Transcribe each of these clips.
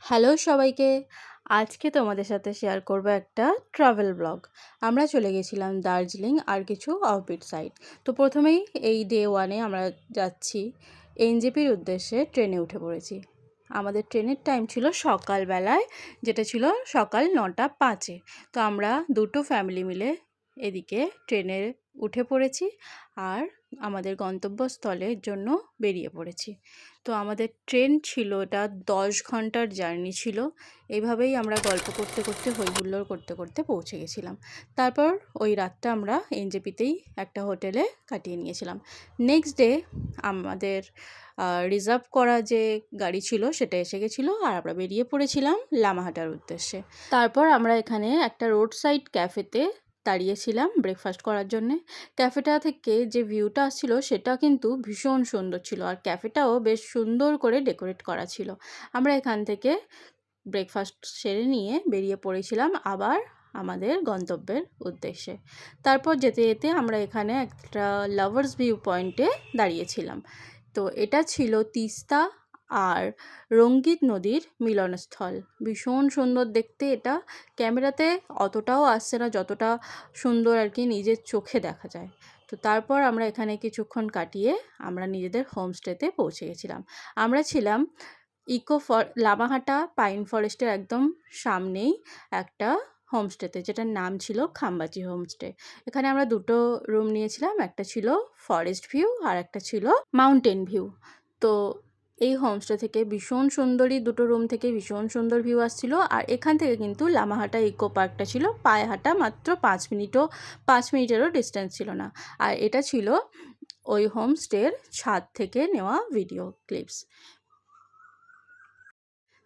Hello সবাইকে। আজকে তোমাদের সাথে শেয়ার করব একটা ট্রাভেল ব্লগ। আমরা চলে গেছিলাম দার্জিলিং আর কিছু অফবিট সাইড। তো প্রথমেই এই ডে 1-এ আমরা যাচ্ছি এনজেপির উদ্দেশ্যে ট্রেনে উঠে পড়েছি। আমাদের ট্রেনের টাইম ছিল সকালবেলায়, যেটা ছিল সকাল 9টা 5-এ। তো আমরা দুটো ফ্যামিলি মিলে এদিকে ট্রেনে উঠে পড়েছি আর আমাদের গন্তব্যস্থলের জন্য বেরিয়ে পড়েছি। তো আমাদের ট্রেন ছিল, এটা 10 ঘন্টার জার্নি ছিল। এইভাবেই আমরা গল্প করতে করতে হইহুল্লোড় করতে করতে পৌঁছে গেছিলাম। তারপর ওই রাতটা আমরা এনজেপিতেই একটা হোটেলে কাটিয়ে নিয়েছিলাম। নেক্সট ডে আমাদের রিজার্ভ করা যে গাড়ি ছিল সেটা এসে গেছিলো আর আমরা বেরিয়ে পড়েছিলাম লামাহাটার উদ্দেশ্যে। তারপর আমরা এখানে একটা রোড সাইড ক্যাফেতে দাঁড়িয়েছিলাম ব্রেকফাস্ট করার জন্যে। ক্যাফেটা থেকে যে ভিউটা আসছিল সেটা কিন্তু ভীষণ সুন্দর ছিল আর ক্যাফেটাও বেশ সুন্দর করে ডেকোরেট করা ছিল। আমরা এখান থেকে ব্রেকফাস্ট সেরে নিয়ে বেরিয়ে পড়েছিলাম আবার আমাদের গন্তব্যের উদ্দেশ্যে। তারপর যেতে যেতে আমরা এখানে একটা লাভার্স ভিউ পয়েন্টে দাঁড়িয়েছিলাম। তো এটা ছিল তিস্তা আর রঙ্গিত নদীর মিলনস্থল। ভীষণ সুন্দর দেখতে এটা। ক্যামেরাতে অতটাও আসছে না যতটা সুন্দর আর কি নিজের চোখে দেখা যায়। তো তারপর আমরা এখানে কিছুক্ষণ কাটিয়ে আমরা নিজেদের হোমস্টেতে পৌঁছে গেছিলাম। আমরা ছিলাম লামাহাটা পাইন ফরেস্টের একদম সামনেই একটা হোমস্টেতে, যেটার নাম ছিল খাম্বাচি হোমস্টে। এখানে আমরা দুটো রুম নিয়েছিলাম, একটা ছিল ফরেস্ট ভিউ আর একটা ছিল মাউন্টেন ভিউ। তো এই হোমস্টে থেকে ভীষণ সুন্দরী দুটো রুম থেকে ভীষণ সুন্দর ভিউ আসছিল। আর এখান থেকে কিন্তু লামাহাটা ইকো পার্কটা ছিল পায়ে হাঁটা মাত্র 5 মিনিটেরও ডিস্টেন্স ছিল না। আর এটা ছিল ওই হোমস্টের ছাদ থেকে নেওয়া ভিডিও ক্লিপস।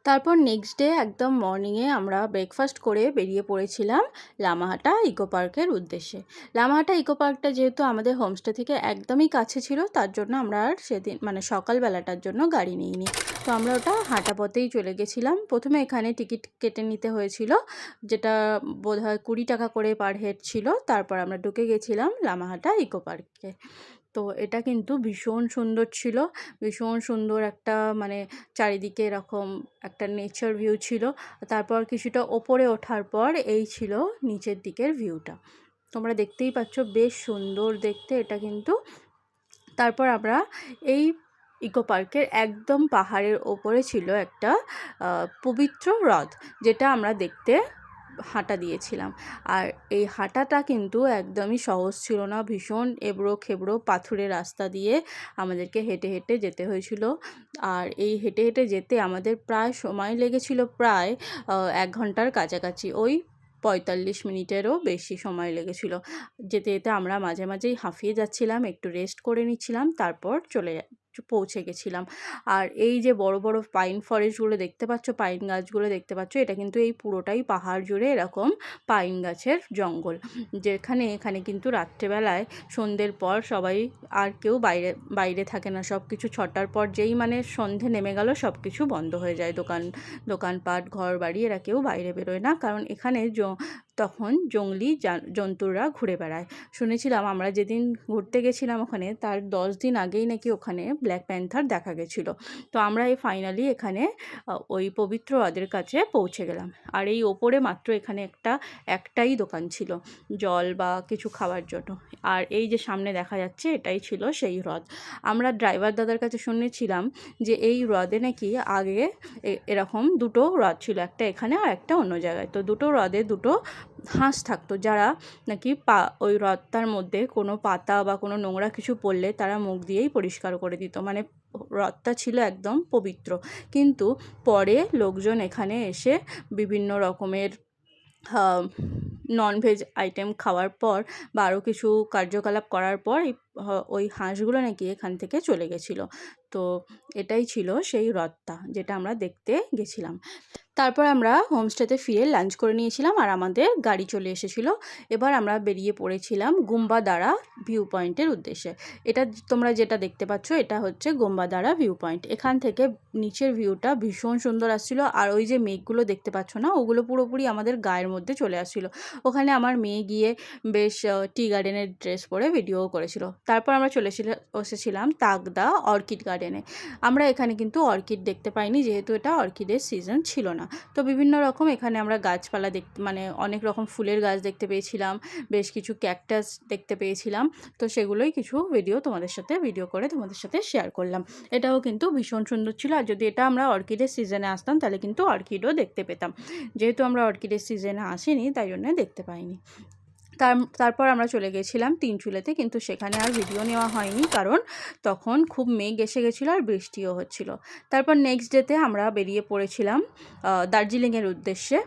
তারপর নেক্সট ডে একদম মর্নিংয়ে আমরা ব্রেকফাস্ট করে বেরিয়ে পড়েছিলাম লামাহাটা ইকো পার্কের উদ্দেশ্যে। লামাহাটা ইকো পার্কটা যেহেতু আমাদের হোমস্টে থেকে একদমই কাছে ছিল, তার জন্য আমরা আর সেদিন সকালবেলাটার জন্য গাড়ি নিইনি। তো আমরা ওটা হাঁটা পথেই চলে গেছিলাম। প্রথমে এখানে টিকিট কেটে নিতে হয়েছিল, যেটা বোধহয় 20 টাকা করে পার হেড ছিল। তারপর আমরা ঢুকে গেছিলাম লামাহাটা ইকো পার্কে। তো এটা কিন্তু ভীষণ সুন্দর ছিল, ভীষণ সুন্দর একটা চারিদিকে এরকম একটা নেচার ভিউ ছিল। তারপর কিছুটা ওপরে ওঠার পর এই ছিল নিচের দিকের ভিউটা। তোমরা দেখতেই পাচ্ছ বেশ সুন্দর দেখতে এটা কিন্তু। তারপর আমরা এই ইকো পার্কের একদম পাহাড়ের ওপরে ছিল একটা পবিত্র হ্রদ, যেটা আমরা দেখতে হাঁটা দিয়েছিলাম। আর এই হাঁটাটা কিন্তু একদমই সহজ ছিল না, ভীষণ এবড়ো খেবড়ো পাথুরে রাস্তা দিয়ে আমাদেরকে হেঁটে হেঁটে যেতে হয়েছিল। আর এই হেঁটে হেঁটে যেতে আমাদের প্রায় সময় লেগেছিল প্রায় 1 ঘন্টার কাছাকাছি, ওই 45 মিনিটেরও বেশি সময় লেগেছিল। যেতে যেতে আমরা মাঝে মাঝেই হাঁফিয়ে যাচ্ছিলাম, একটু রেস্ট করে নিচ্ছিলাম, তারপর পৌঁছে গেছিলাম। আর এই যে বড় বড় পাইন ফরেস্টগুলো দেখতে পাচ্ছ, পাইন গাছগুলো দেখতে পাচ্ছ, এটা কিন্তু এই পুরোটাই পাহাড় জুড়ে এরকম পাইন গাছের জঙ্গল। এখানে কিন্তু রাত্রেবেলায় সন্ধ্যের পর সবাই আর কেউ বাইরে থাকে না। সব কিছু 6টার পর যেই সন্ধে নেমে গেল সব কিছু বন্ধ হয়ে যায়। দোকানপাট ঘর বাড়ি এরা কেউ বাইরে বেরোয় না, কারণ এখানে তখন জঙ্গলি জন্তুরা ঘুরে বেড়ায়। শুনেছিলাম আমরা যেদিন ঘুরতে গেছিলাম ওখানে, তার 10 দিন আগেই নাকি ওখানে ব্ল্যাক প্যান্থার দেখা গেছিলো। তো আমরা ফাইনালি এখানে ওই পবিত্র হ্রদের কাছে পৌঁছে গেলাম। আর এই ওপরে মাত্র এখানে একটাই দোকান ছিল জল বা কিছু খাওয়ার জন্য। আর এই যে সামনে দেখা যাচ্ছে এটাই ছিল সেই হ্রদ। আমরা ড্রাইভার দাদার কাছে শুনেছিলাম যে এই হ্রদে নাকি আগে এরকম দুটো হ্রদ ছিল, একটা এখানে আর একটা অন্য জায়গায়। তো দুটো হ্রদে দুটো হাঁস থাকতো, যারা নাকি ওই হ্রদটার মধ্যে কোনো পাতা বা কোনো নোংরা কিছু পড়লে তারা মুখ দিয়েই পরিষ্কার করে দিত। হ্রদটা ছিল একদম পবিত্র। কিন্তু পরে লোকজন এখানে এসে বিভিন্ন রকমের ননভেজ আইটেম খাওয়ার পর বা আরও কিছু কার্যকলাপ করার পর ওই হাঁসগুলো নাকি এখান থেকে চলে গেছিলো। তো এটাই ছিল সেই হ্রদটা যেটা আমরা দেখতে গেছিলাম। তারপর আমরা হোমস্টেতে ফিরে লাঞ্চ করে নিয়েছিলাম আর আমাদের গাড়ি চলে এসেছিল। এবার আমরা বেরিয়ে পড়েছিলাম গোম্বাদারা ভিউ পয়েন্টের উদ্দেশ্যে। এটা তোমরা যেটা দেখতে পাচ্ছ এটা হচ্ছে গোম্বাদারা ভিউ পয়েন্ট। এখান থেকে নিচের ভিউটা ভীষণ সুন্দর আসছিল, আর ওই যে মেঘগুলো দেখতে পাচ্ছ না, ওগুলো পুরোপুরি আমাদের গায়ের মধ্যে চলে আসছিল। ওখানে আমার মেয়ে গিয়ে বেশ টি গার্ডেনের ড্রেস পরে ভিডিও করেছিল। তারপর আমরা এসেছিলাম তাকদা অর্কিড গার্ডেনে। আমরা এখানে কিন্তু অর্কিড দেখতে পাইনি, যেহেতু এটা অর্কিডের সিজন ছিল না। তো বিভিন্ন রকম এখানে আমরা গাছপালা মানে অনেক রকম ফুলের গাছ দেখতে পেয়েছিলাম, বেশ কিছু ক্যাকটাস দেখতে পেয়েছিলাম। তো সেগুলোই কিছু ভিডিও করে তোমাদের সাথে শেয়ার করলাম। এটাও কিন্তু ভীষণ সুন্দর ছিল, আর যদি এটা আমরা অর্কিডের সিজনে আসতাম তাহলে কিন্তু অর্কিডও দেখতে পেতাম। যেহেতু আমরা অর্কিডের সিজনে আসিনি তাই জন্য দেখতে পাইনি। তারপর আমরা চলে গেছিলাম তিনচুলেতে, কিন্তু সেখানে আর ভিডিও নেওয়া হয়নি, কারণ তখন খুব মেঘ এসে গেছিলো আর বৃষ্টিও হচ্ছিল। তারপর নেক্সট ডেতে আমরা বেরিয়ে পড়েছিলাম দার্জিলিংয়ের উদ্দেশ্যে।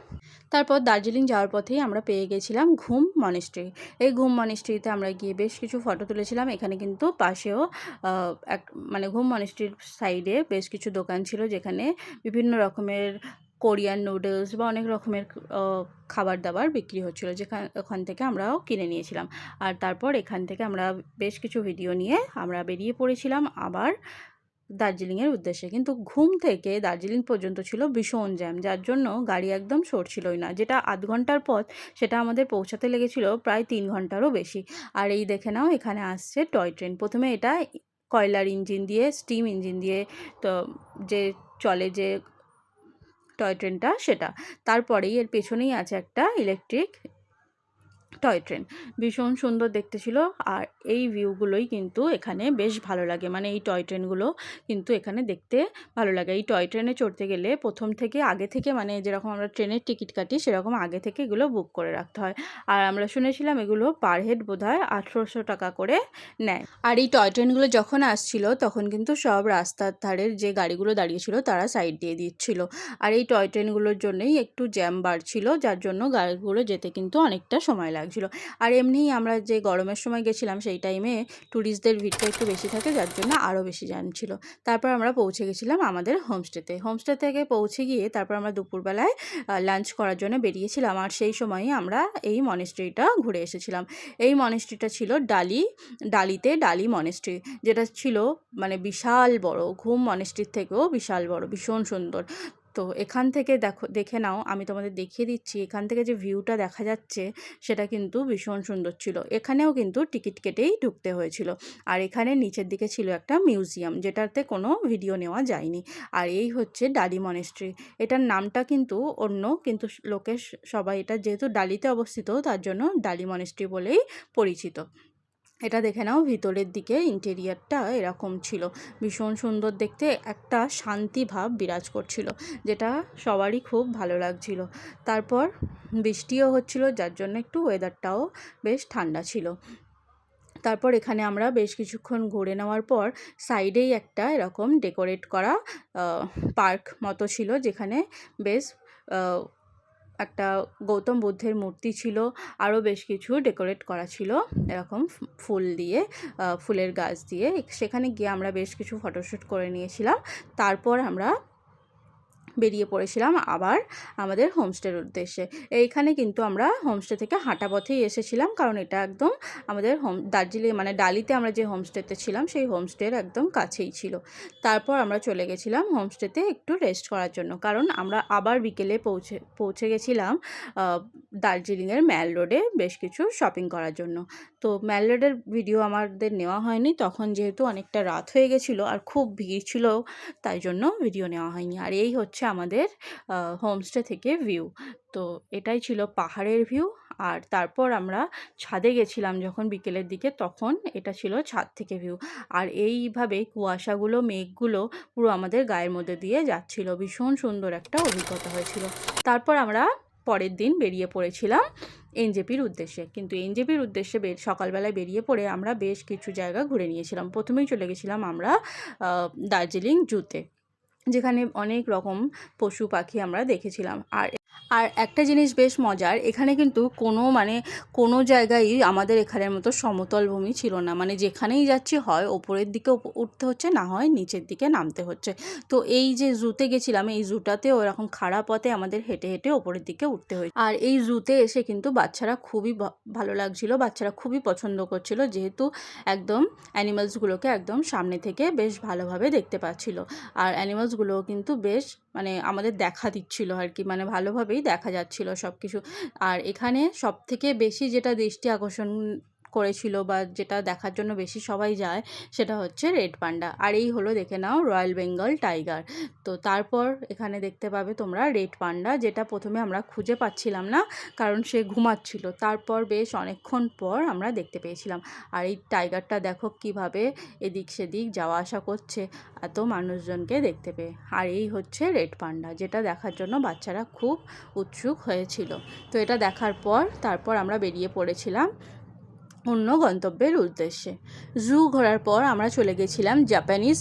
তারপর দার্জিলিং যাওয়ার পথেই আমরা পেয়ে গেছিলাম ঘুম মনেস্ট্রি। এই ঘুম মনেস্ট্রিতে আমরা গিয়ে বেশ কিছু ফটো তুলেছিলাম। এখানে কিন্তু পাশেও মানে ঘুম মনেস্ট্রির সাইডে বেশ কিছু দোকান ছিল, যেখানে বিভিন্ন রকমের কোরিয়ান নুডলস বা অনেক রকমের খাবার দাবার বিক্রি হচ্ছিলো, ওখান থেকে আমরাও কিনে নিয়েছিলাম। আর তারপর এখান থেকে আমরা বেশ কিছু ভিডিও নিয়ে আমরা বেরিয়ে পড়েছিলাম আবার দার্জিলিংয়ের উদ্দেশ্যে। কিন্তু ঘুম থেকে দার্জিলিং পর্যন্ত ছিল ভীষণ জ্যাম, যার জন্য গাড়ি একদম সরছিলই না। যেটা আধ ঘন্টার পথ, সেটা আমাদের পৌঁছাতে লেগেছিল প্রায় 3 ঘন্টারও বেশি। আর এই দেখে নাও, এখানে আসছে টয় ট্রেন। প্রথমে এটা কয়লার ইঞ্জিন দিয়ে, স্টিম ইঞ্জিন দিয়ে তো যে চলে যে টয় ট্রেনটা, সেটা। তারপরেই এর পেছনেই আছে একটা ইলেকট্রিক টয় ট্রেন। ভীষণ সুন্দর দেখতে ছিল, আর এই ভিউগুলোই কিন্তু এখানে বেশ ভালো লাগে। মানে এই টয় ট্রেনগুলো কিন্তু এখানে দেখতে ভালো লাগে। এই টয় ট্রেনে চড়তে গেলে প্রথম থেকে আগে থেকে, মানে যেরকম আমরা ট্রেনের টিকিট কাটি সেরকম আগে থেকে এগুলো বুক করে রাখতে হয়। আর আমরা শুনেছিলাম এগুলো পার হেড বোধহয় 1800 টাকা করে নেয়। আর এই টয় ট্রেনগুলো যখন আসছিল তখন কিন্তু সব রাস্তার ধারের যে গাড়িগুলো দাঁড়িয়েছিল তারা সাইড দিয়ে দিচ্ছিল। আর এই টয় ট্রেনগুলোর জন্যই একটু জ্যাম বাড়ছিল, যার জন্য গাড়িগুলো যেতে কিন্তু অনেকটা সময় লাগছিল। আর এমনিই আমরা যে গরমের সময় গেছিলাম সেই টাইমে ট্যুরিস্টদের ভিড়টা একটু বেশি থাকে, যার জন্য আরও বেশি জ্যাম ছিল। তারপর আমরা পৌঁছে গেছিলাম আমাদের হোমস্টে থেকে পৌঁছে গিয়ে তারপর আমরা দুপুরবেলায় লাঞ্চ করার জন্য বেরিয়েছিলাম। আর সেই সময়ই আমরা এই মনেস্ট্রিটা ঘুরে এসেছিলাম। এই মনেস্ট্রিটা ছিল ডালিতে ডালি মনেস্ট্রি, যেটা ছিল মানে বিশাল বড়, ঘুম মনেস্ট্রির থেকেও বিশাল বড়, ভীষণ সুন্দর। তো এখান থেকে দেখে নাও, আমি তোমাদের দেখিয়ে দিচ্ছি। এখান থেকে যে ভিউটা দেখা যাচ্ছে সেটা কিন্তু ভীষণ সুন্দর ছিল। এখানেও কিন্তু টিকিট কেটেই ঢুকতে হয়েছিল। আর এখানে নিচের দিকে ছিল একটা মিউজিয়াম, যেটাতে কোনো ভিডিও নেওয়া যায়নি। আর এই হচ্ছে ডালি মনেস্ট্রি। এটার নামটা কিন্তু অন্য, কিন্তু লোকের সবাই এটা যেহেতু ডালিতে অবস্থিত তার জন্য ডালি মনেস্ট্রি বলেই পরিচিত। এটা দেখে নাও, ভিতরের দিকে ইন্টেরিয়ারটা এরকম ছিল, ভীষণ সুন্দর দেখতে, একটা শান্তি ভাব বিরাজ করছিল, যেটা সবারই খুব ভালো লাগছিল। তারপর বৃষ্টিও হচ্ছিল, যার জন্য একটু ওয়েদারটাও বেশ ঠান্ডা ছিল। তারপর এখানে আমরা বেশ কিছুক্ষণ ঘুরে নেওয়ার পর সাইডেই একটা এরকম ডেকোরেট করা পার্ক মতো ছিল, যেখানে বেশ একটা গৌতম বুদ্ধের মূর্তি ছিল, আরও বেশ কিছু ডেকোরেট করা ছিল এরকম ফুল দিয়ে, ফুলের গাছ দিয়ে। সেখানে গিয়ে আমরা বেশ কিছু ফটোশ্যুট করে নিয়েছিলাম। তারপর আমরা বেরিয়ে পড়েছিলাম আবার আমাদের হোমস্টের উদ্দেশ্যে। এইখানে কিন্তু আমরা হোমস্টে থেকে হাঁটা পথেই এসেছিলাম, কারণ এটা একদম আমাদের দার্জিলিং মানে ডালিতে আমরা যে হোমস্টেতে ছিলাম সেই হোমস্টের একদম কাছেই ছিল। তারপর আমরা চলে গেছিলাম হোমস্টেতে একটু রেস্ট করার জন্য, কারণ আমরা আবার বিকেলে পৌঁছে গেছিলাম দার্জিলিংয়ের ম্যাল রোডে বেশ কিছু শপিং করার জন্য। তো ম্যাল রোডের ভিডিও আমাদের নেওয়া হয়নি, তখন যেহেতু অনেকটা রাত হয়ে গেছিলো আর খুব ভিড় ছিল, তাই জন্য ভিডিও নেওয়া হয়নি। আর এই হচ্ছে আমাদের হোমস্টে থেকে ভিউ। তো এটাই ছিল পাহাড়ের ভিউ। আর তারপর আমরা ছাদে গেছিলাম যখন বিকেলের দিকে, তখন এটা ছিল ছাদ থেকে ভিউ। আর এইভাবে কুয়াশাগুলো, মেঘগুলো পুরো আমাদের গায়ের মধ্যে দিয়ে যাচ্ছিল, ভীষণ সুন্দর একটা অভিজ্ঞতা হয়েছিল। তারপর আমরা পরের দিন বেরিয়ে পড়েছিলাম এনজেপির উদ্দেশ্যে। কিন্তু এনজেপির উদ্দেশ্যে সকালবেলায় বেরিয়ে পড়ে আমরা বেশ কিছু জায়গা ঘুরে নিয়েছিলাম। প্রথমেই চলে গেছিলাম আমরা দার্জিলিং জুতে, যেখানে অনেক রকম পশু পাখি আমরা দেখেছিলাম। আর একটা জিনিস বেশ মজার, এখানে কিন্তু কোনো জায়গায়ই আমাদের এখানের মতো সমতল ভূমি ছিল না। মানে যেখানেই যাচ্ছি হয় ওপরের দিকে উঠতে হচ্ছে, না হয় নিচের দিকে নামতে হচ্ছে। তো এই যে জুতে গেছিলাম, এই জুটাতে ওরকম খাড়া পথে আমাদের হেঁটে হেঁটে ওপরের দিকে উঠতে হয়েছে। আর এই জুতে এসে কিন্তু বাচ্চারা খুবই ভালো লাগছিল, বাচ্চারা খুবই পছন্দ করছিল, যেহেতু একদম অ্যানিমালসগুলোকে একদম সামনে থেকে বেশ ভালোভাবে দেখতে পাচ্ছিল। আর অ্যানিমালসগুলোও কিন্তু বেশ আমাদের দেখা দিচ্ছিল আর কি, ভালোভাবেই দেখা যাচ্ছিল সব কিছু। আর এখানে সবথেকে বেশি যেটা দৃষ্টি আকর্ষণ করেছিল বা যেটা দেখার জন্য বেশি সবাই যায়, সেটা হচ্ছে রেড পান্ডা। আর এই হলো দেখে নাও রয়্যাল বেঙ্গল টাইগার। তো তারপর এখানে দেখতে পাবে তোমরা রেড পান্ডা, যেটা প্রথমে আমরা খুঁজে পাচ্ছিলাম না কারণ সে ঘুমাচ্ছিল। তারপর বেশ অনেকক্ষণ পর আমরা দেখতে পেয়েছিলাম। আর এই টাইগারটা দেখো কিভাবে এদিক সেদিক যাওয়া আসা করছে এত মানুষজনকে দেখতে পেয়ে। আর এই হচ্ছে রেড পান্ডা, যেটা দেখার জন্য বাচ্চারা খুব উৎসুক হয়েছিল। তো এটা দেখার পর তারপর আমরা বেরিয়ে পড়েছিলাম অন্য গন্তব্যের উদ্দেশ্যে। জু ঘোরার পর আমরা চলে গেছিলাম জাপানিজ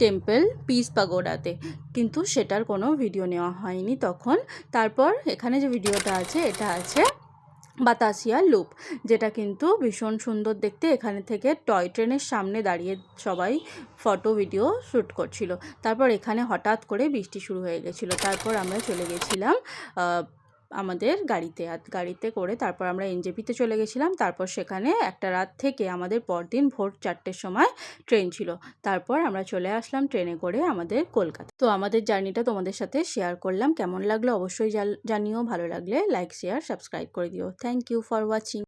টেম্পল পিস পাগোডাতে, কিন্তু সেটার কোনো ভিডিও নেওয়া হয়নি তখন। তারপর এখানে যে ভিডিওটা আছে, এটা আছে বাতাসিয়া লুপ, যেটা কিন্তু ভীষণ সুন্দর দেখতে। এখানে থেকে টয় ট্রেনের সামনে দাঁড়িয়ে সবাই ফটো ভিডিও শ্যুট করছিল। তারপর এখানে হঠাৎ করে বৃষ্টি শুরু হয়ে গেছিলো। তারপর আমরা চলে গেছিলাম আমাদের গাড়িতে, আর গাড়িতে করে তারপর আমরা এনজেপিতে চলে গেছিলাম। তারপর সেখানে একটা রাত থেকে আমাদের পরদিন ভোর 4টের সময় ট্রেন ছিল। তারপর আমরা চলে আসলাম ট্রেনে করে আমাদের কলকাতা। তো আমাদের জার্নিটা তোমাদের সাথে শেয়ার করলাম। কেমন লাগলো অবশ্যই জানিও, ভালো লাগলে লাইক শেয়ার সাবস্ক্রাইব করে দিও। Thank you for watching.